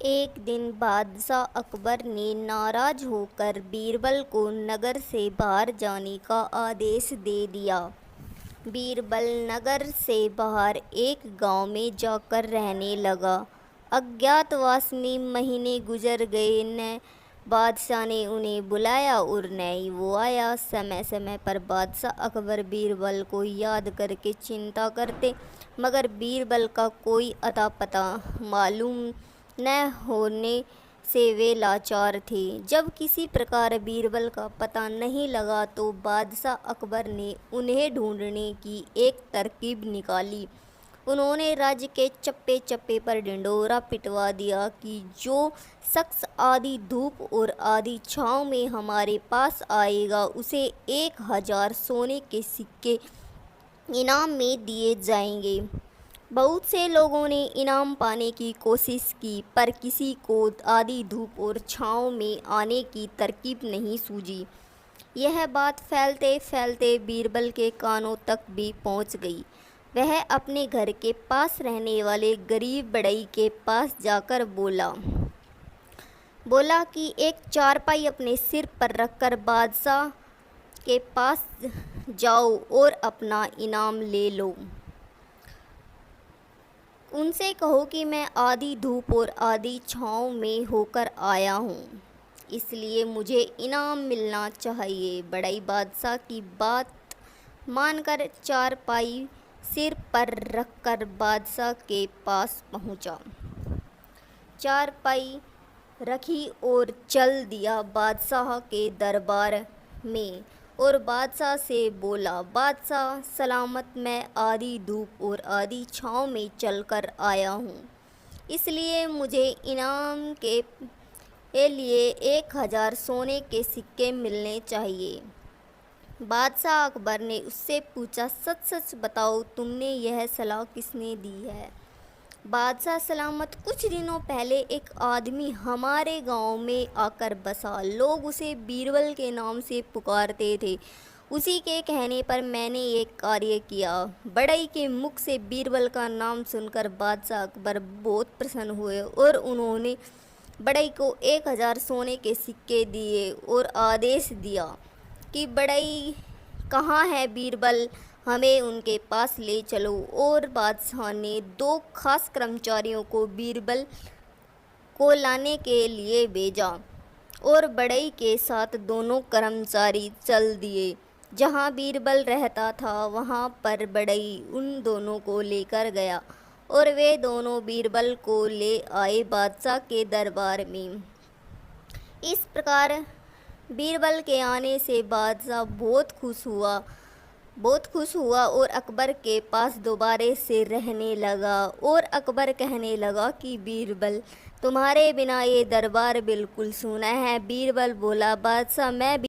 एक दिन बादशाह अकबर ने नाराज होकर बीरबल को नगर से बाहर जाने का आदेश दे दिया। बीरबल नगर से बाहर एक गांव में जाकर रहने लगा। अज्ञातवास में महीने गुजर गए, न बादशाह ने उन्हें बुलाया और न ही वो आया। समय समय पर बादशाह अकबर बीरबल को याद करके चिंता करते, मगर बीरबल का कोई अता पता मालूम न होने से वे लाचार थे। जब किसी प्रकार बीरबल का पता नहीं लगा तो बादशाह अकबर ने उन्हें ढूंढने की एक तरकीब निकाली। उन्होंने राज्य के चप्पे चप्पे पर ढिंढोरा पिटवा दिया कि जो शख्स आधी धूप और आधी छाँव में हमारे पास आएगा उसे 1000 सोने के सिक्के इनाम में दिए जाएंगे। बहुत से लोगों ने इनाम पाने की कोशिश की, पर किसी को आधी धूप और छाँव में आने की तरकीब नहीं सूझी। यह बात फैलते फैलते बीरबल के कानों तक भी पहुंच गई। वह अपने घर के पास रहने वाले गरीब बढ़ई के पास जाकर बोला कि एक चारपाई अपने सिर पर रखकर बादशाह के पास जाओ और अपना इनाम ले लो। उनसे कहो कि मैं आधी धूप और आधी छाँव में होकर आया हूँ, इसलिए मुझे इनाम मिलना चाहिए। बढ़ई बादशाह की बात मानकर चारपाई सिर पर रखकर बादशाह के पास पहुँचा। चारपाई रखी और चल दिया बादशाह के दरबार में और बादशाह से बोला, बादशाह सलामत, मैं आधी धूप और आधी छाँव में चलकर आया हूँ, इसलिए मुझे इनाम के लिए 1000 सोने के सिक्के मिलने चाहिए। बादशाह अकबर ने उससे पूछा, सच सच बताओ, तुमने यह सलाह किसने दी है? बादशाह सलामत, कुछ दिनों पहले एक आदमी हमारे गांव में आकर बसा। लोग उसे बीरबल के नाम से पुकारते थे। उसी के कहने पर मैंने ये कार्य किया। बढ़ई के मुख से बीरबल का नाम सुनकर बादशाह अकबर बहुत प्रसन्न हुए और उन्होंने बढ़ई को 1000 सोने के सिक्के दिए और आदेश दिया कि बढ़ई कहाँ है बीरबल, हमें उनके पास ले चलो। और बादशाह ने 2 खास कर्मचारियों को बीरबल को लाने के लिए भेजा और बढ़ई के साथ दोनों कर्मचारी चल दिए। जहाँ बीरबल रहता था वहाँ पर बढ़ई उन दोनों को लेकर गया और वे दोनों बीरबल को ले आए बादशाह के दरबार में। इस प्रकार बीरबल के आने से बादशाह बहुत खुश हुआ और अकबर के पास दोबारे से रहने लगा। और अकबर कहने लगा कि बीरबल, तुम्हारे बिना ये दरबार बिल्कुल सूना है। बीरबल बोला, बादशाह, मैं